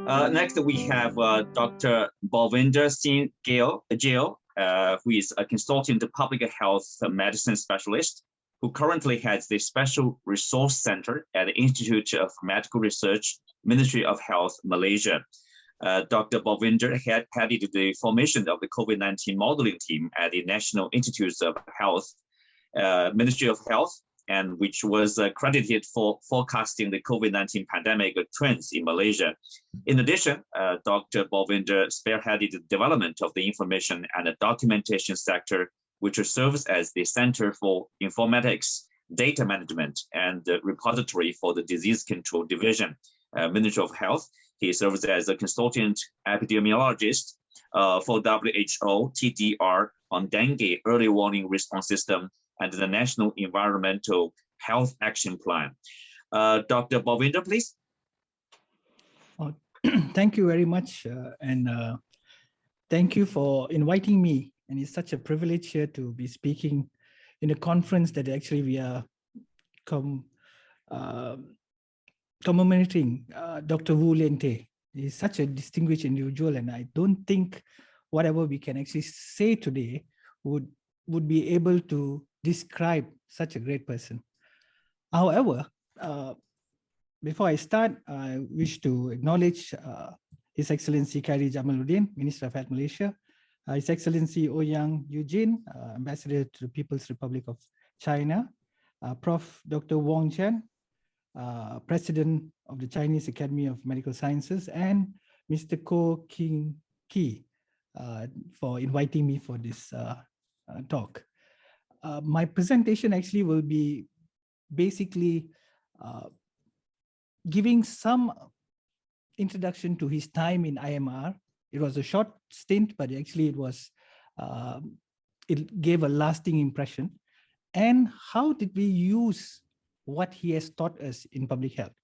Next, we have Dr. Balvinder Singh Gill, who is a consultant public health medicine specialist, who currently heads the Special Resource Center at the Institute of Medical Research, Ministry of Health, Malaysia. Dr. Balvinder headed the formation of the COVID-19 modeling team at the National Institutes of Health, Ministry of Health, and which was credited for forecasting the COVID-19 pandemic trends in Malaysia. In addition, Dr. Balvinder spearheaded the development of the information and documentation sector, which serves as the Center for Informatics, Data Management, and the repository for the Disease Control Division, Ministry of Health. He serves as a consultant epidemiologist for WHO TDR on dengue early warning response system and the National Environmental Health Action Plan. Dr. Balvinder, please. Thank you very much, and thank you for inviting me. And it's such a privilege here to be speaking in a conference that actually we are commemorating Dr. Wu Lieh-Teh. He's such a distinguished individual, and I don't think whatever we can actually say today would be able to describe such a great person. However, before I start, I wish to acknowledge His Excellency Khairi Jamaluddin, Minister of Health Malaysia, His Excellency Ouyang Eugene, Ambassador to the People's Republic of China, Prof. Dr. Wong Chen, President of the Chinese Academy of Medical Sciences, and Mr. Ko King Ki for inviting me for this talk. My presentation actually will be basically giving some introduction to his time in IMR. It was a short stint, but actually it gave a lasting impression. And how did we use what he has taught us in public health?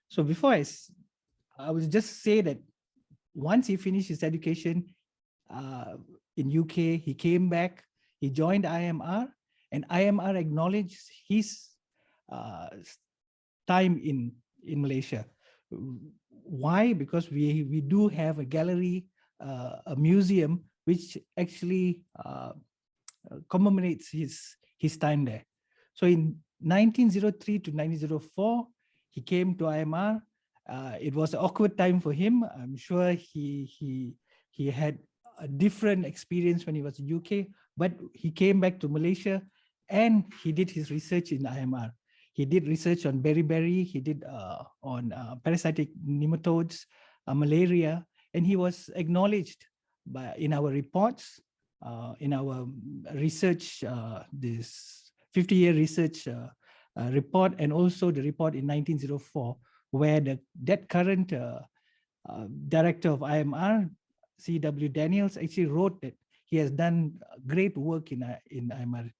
So before I will just say that once he finished his education in UK, he came back, he joined IMR, and IMR acknowledged his time in Malaysia. Why? Because we do have a gallery, a museum, which actually commemorates his time there. So in 1903 to 1904, he came to IMR. It was an awkward time for him. I'm sure he had a different experience when he was in UK, but he came back to Malaysia and he did his research in IMR. He did research on beriberi, he did on parasitic nematodes, malaria, and he was acknowledged in our reports, in our research, this 50-year research report, and also the report in 1904, where that current director of IMR, C.W. Daniels, actually wrote that he has done great work in IMR.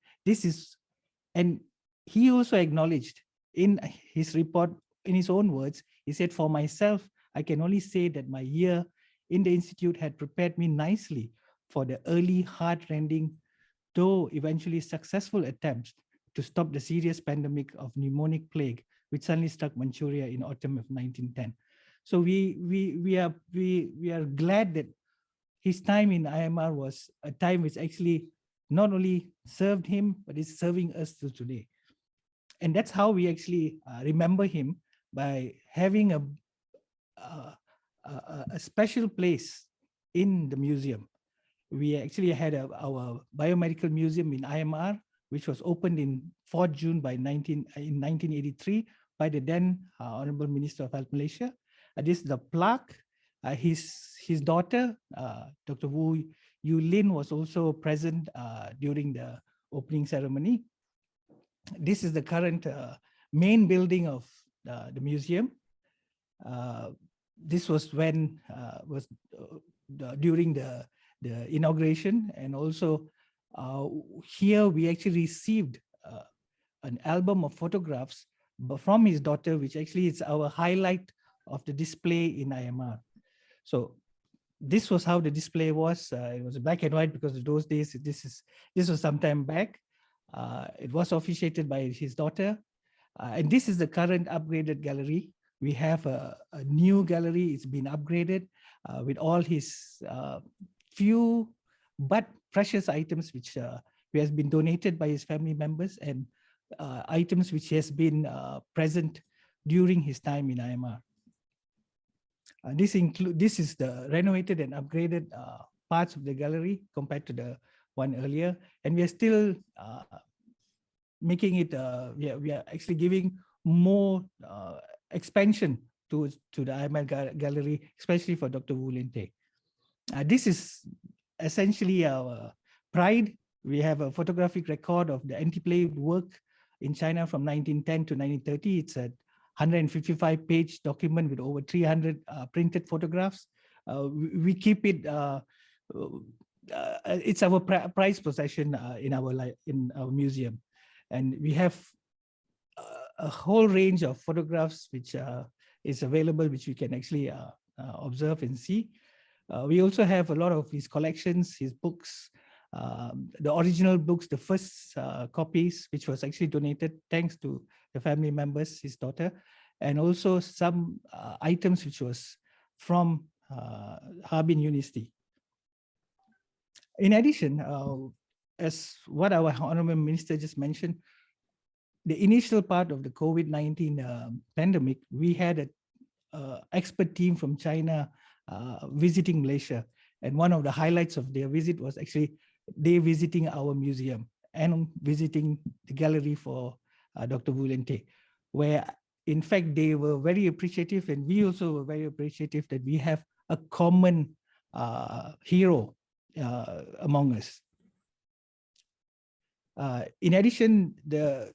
And he also acknowledged in his report, in his own words, he said, "For myself, I can only say that my year in the Institute had prepared me nicely for the early heart-rending, though eventually successful attempts to stop the serious pandemic of pneumonic plague, which suddenly struck Manchuria in autumn of 1910. So we are glad that his time in IMR was a time which actually not only served him, but is serving us till today. And that's how we actually remember him, by having a special place in the museum. We actually had our biomedical museum in IMR, which was opened in 4 June in 1983 by the then Honorable Minister of Health Malaysia. This is the plaque. His daughter, Dr. Wu Lieh-Teh, was also present during the opening ceremony. This is the current main building of the museum. This was when during the inauguration, and also here we actually received an album of photographs from his daughter, which actually is our highlight of the display in IMR. So this was how the display was. It was black and white because in those days this was some time back. It was officiated by his daughter, and this is the current upgraded gallery, We have a new gallery. It's been upgraded with all his few but precious items which has been donated by his family members, and items which has been present during his time in IMR. This is the renovated and upgraded parts of the gallery compared to the one earlier, and we are still making it. We are actually giving more expansion to the IMR gallery, especially for Dr. Wu Lieh-Teh. This is essentially our pride. We have a photographic record of the anti-plague work in China from 1910 to 1930. It's a 155-page document with over 300 printed photographs. We keep it. It's our prized possession in our museum, and we have a whole range of photographs which is available, which you can actually observe and see. We also have a lot of his collections, his books, the original books, the first copies, which was actually donated thanks to the family members, his daughter, and also some items which was from Harbin University. In addition, as what our Honorable Minister just mentioned, the initial part of the COVID-19 pandemic, we had an expert team from China visiting Malaysia. And one of the highlights of their visit was actually they visiting our museum and visiting the gallery for Dr. Wu Lieh-Teh, where in fact they were very appreciative, and we also were very appreciative that we have a common hero among us. In addition, the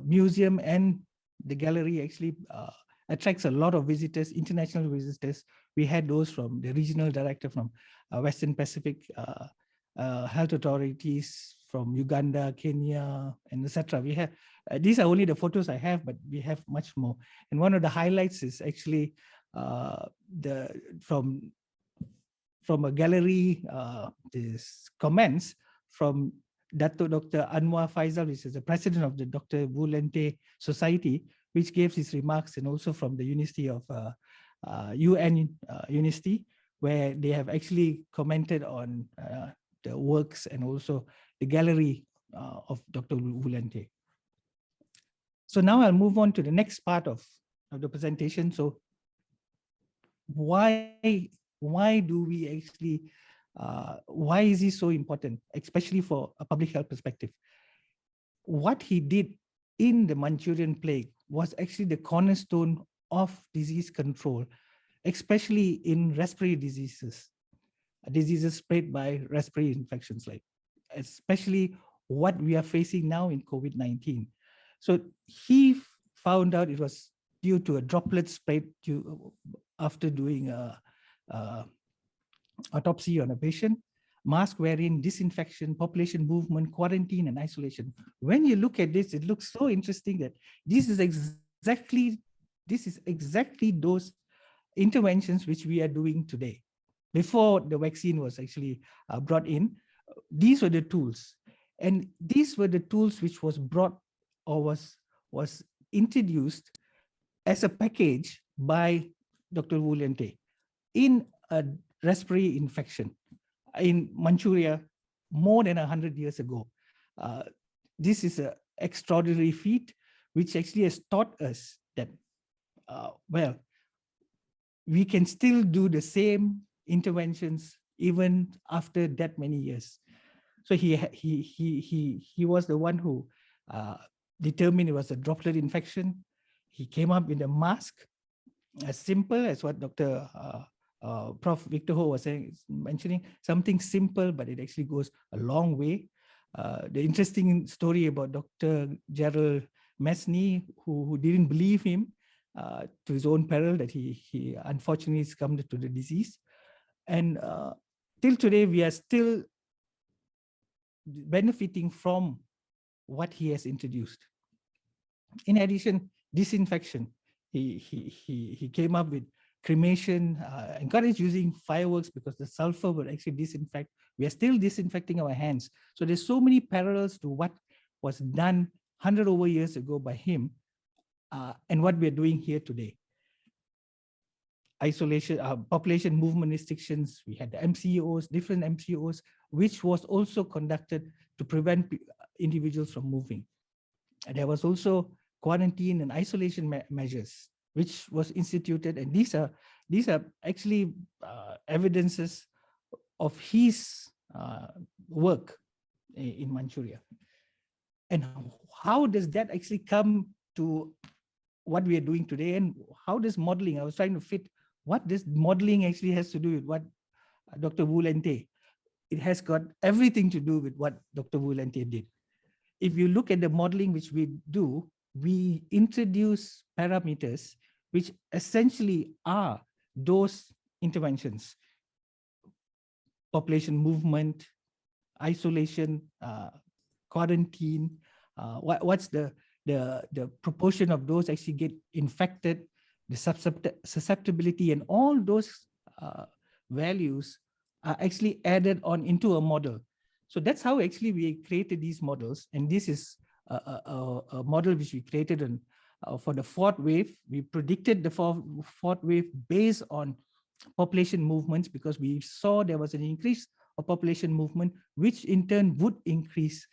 museum and the gallery actually attracts a lot of visitors, international visitors. We had those from the regional director from Western Pacific health authorities from Uganda, Kenya, and etc. We have these are only the photos I have, but we have much more. And one of the highlights is actually from a gallery, this comments from Dr. Anwar Faisal, which is the president of the Dr. Wu Lieh-Teh Society, which gave his remarks, and also from the University of UN University, where they have actually commented on the works and also the gallery of Dr. Wu Lieh-Teh. So now I'll move on to the next part of the presentation. So why do we actually, why is he so important, especially for a public health perspective? What he did in the Manchurian Plague was actually the cornerstone of disease control, especially in respiratory diseases spread by respiratory infections, like especially what we are facing now in COVID-19. So he found out it was due to a droplet spread after doing autopsy on a patient, mask wearing, disinfection, population movement, quarantine, and isolation. When you look at this, it looks so interesting that this is exactly those interventions which we are doing today. Before the vaccine was actually brought in, these were the tools. And these were the tools which was brought or was introduced as a package by Dr. Wu Lieh-Teh in a respiratory infection in Manchuria more than 100 years ago. This is an extraordinary feat, which actually has taught us that, well, we can still do the same interventions even after that many years. So he was the one who determined it was a droplet infection. He came up with a mask, as simple as what Dr. Prof. Victor Ho was mentioning, something simple, but it actually goes a long way. The interesting story about Dr. Gerald Mesny, who didn't believe him to his own peril, that he unfortunately succumbed to the disease. And till today, we are still benefiting from what he has introduced. In addition, disinfection. He came up with cremation, encouraged using fireworks because the sulfur would actually disinfect. We are still disinfecting our hands. So there's so many parallels to what was done 100 over years ago by him and what we're doing here today. isolation, population movement restrictions. We had the MCOs, different MCOs, which was also conducted to prevent individuals from moving. And there was also quarantine and isolation measures, which was instituted. And these are actually evidences of his work in Manchuria. And how does that actually come to what we are doing today, and how does modeling, I was trying to fit what this modeling actually has to do with what Dr. Wu Lieh-Teh. It has got everything to do with what Dr. Wu Lieh-Teh did. If you look at the modeling which we do, we introduce parameters which essentially are those interventions: population movement, isolation, quarantine, what's the proportion of those actually get infected, the susceptibility, and all those values are actually added on into a model. So that's how actually we created these models. And this is a model which we created for the fourth wave. We predicted the fourth wave based on population movements, because we saw there was an increase of population movement, which in turn would increase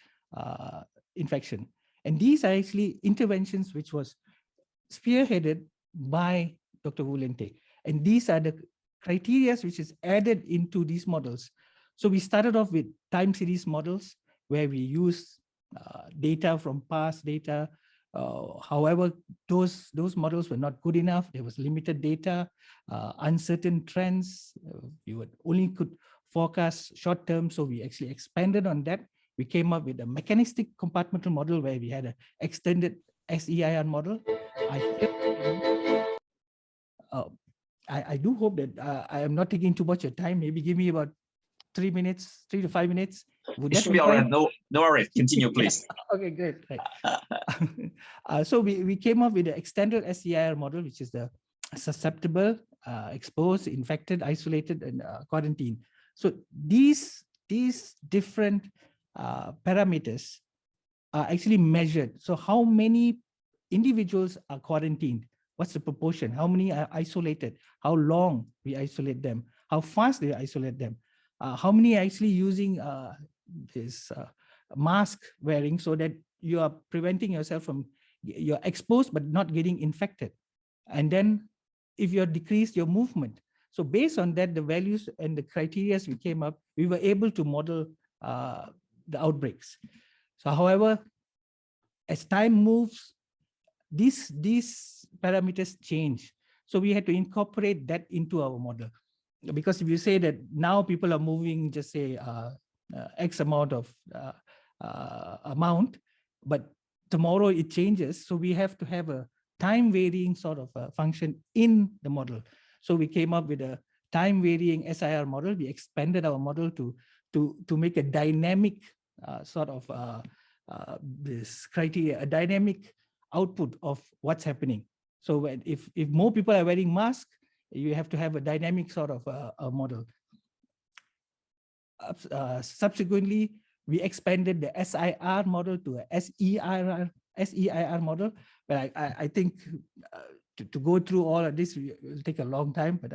infection. And these are actually interventions which was spearheaded by Dr. Wu Lieh-Teh. And these are the criteria which is added into these models. So we started off with time series models where we use data from past data. However, those models were not good enough. There was limited data, uncertain trends. You only could forecast short term. So we actually expanded on that. We came up with a mechanistic compartmental model where we had an extended SEIR model. I do hope that I am not taking too much of time. Maybe give me about 3 to 5 minutes. Would that be all right? No worries. Continue, please. Okay, great. Right. So we came up with the extended SEIR model, which is the susceptible, exposed, infected, isolated, and quarantine. So these different parameters are actually measured. So how many individuals are quarantined? What's the proportion? How many are isolated? How long we isolate them? How fast we isolate them? How many are actually using this mask wearing, so that you are preventing yourself from, you're exposed but not getting infected? And then if you're decreased your movement. So based on that, the values and the criteria we came up, we were able to model the outbreaks. So however, as time moves, these parameters change. So we had to incorporate that into our model. Because if you say that now people are moving, just say X amount of amount, but tomorrow it changes. So we have to have a time varying sort of function in the model. So we came up with a time varying SIR model. We expanded our model to make a dynamic sort of this criteria, a dynamic output of what's happening. So if more people are wearing masks, you have to have a dynamic sort of a model. Subsequently, we expanded the SIR model to a SEIR model. But I think to go through all of this will take a long time. But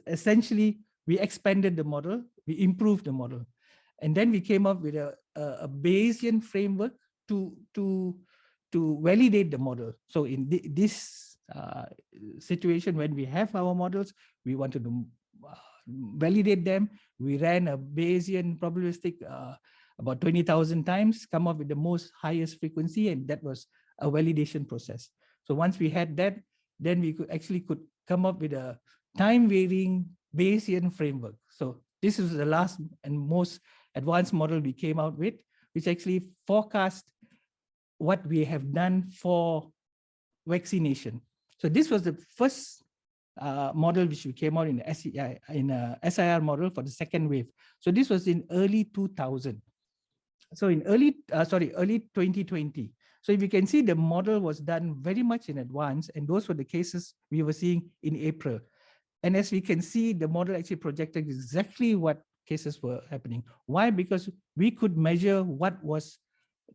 essentially, we expanded the model, we improved the model, and then we came up with a Bayesian framework to validate the model. So in this situation, when we have our models, we wanted to validate them. We ran a Bayesian probabilistic about 20,000 times, come up with the most highest frequency, and that was a validation process. So once we had that, then we could come up with a time varying Bayesian framework. So this is the last and most advanced model we came out with, which actually forecast what we have done for vaccination. So this was the first model which we came out in the SIR model for the second wave. So this was in early 2000. So in early 2020. So if you can see, the model was done very much in advance, and those were the cases we were seeing in April. And as we can see, the model actually projected exactly what cases were happening. Why? Because we could measure what was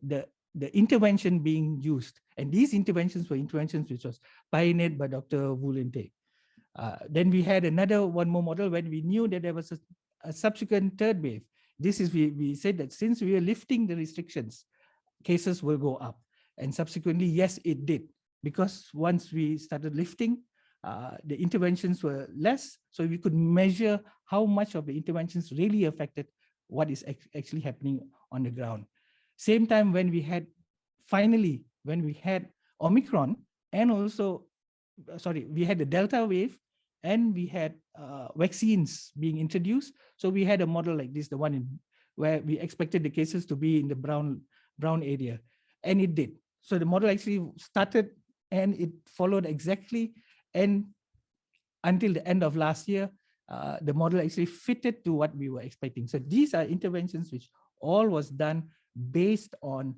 the intervention being used. And these interventions were interventions which was pioneered by Dr. Wu Lieh-Teh. Then we had another one more model when we knew that there was a subsequent third wave. This is, we said that since we are lifting the restrictions, cases will go up. And subsequently, yes, it did. Because once we started lifting, the interventions were less. So we could measure how much of the interventions really affected what is actually happening on the ground. Same time when we had, finally, when we had Omicron, and also, we had the Delta wave, and we had vaccines being introduced. So we had a model like this, the one in where we expected the cases to be in the brown area, and it did. So the model actually started and it followed exactly, and until the end of last year, the model actually fitted to what we were expecting. So these are interventions which all was done based on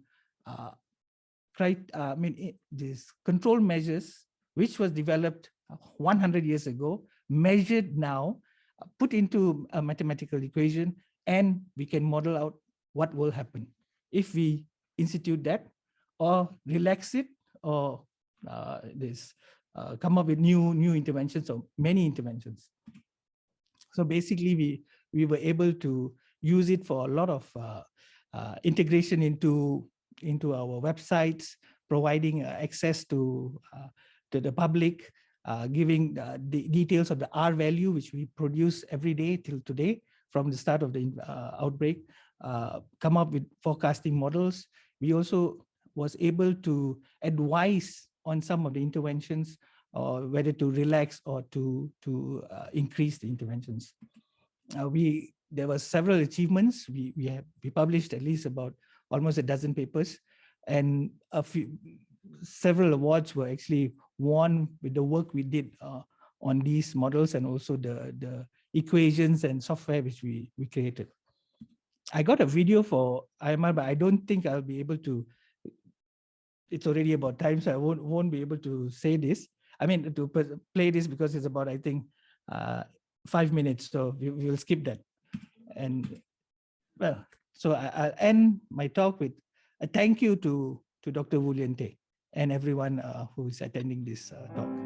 these control measures, which was developed 100 years ago, measured now, put into a mathematical equation, and we can model out what will happen if we institute that, or relax it, or come up with new interventions, or many interventions. So basically, we were able to use it for a lot of integration into our websites, providing access to the public, giving the details of the R value, which we produce every day till today from the start of the outbreak, come up with forecasting models. We also was able to advise on some of the interventions, or whether to relax or to increase the interventions. There were several achievements. We published at least about almost a dozen papers, and several awards were actually won with the work we did on these models, and also the equations and software which we created. I got a video for IMR, but I don't think I'll be able to. It's already about time, so I won't be able to say this. I mean, to play this, because it's about, I think, 5 minutes, so we will skip that. And well, so I'll end my talk with a thank you to Dr. Wu Lieh-Teh and everyone who is attending this talk.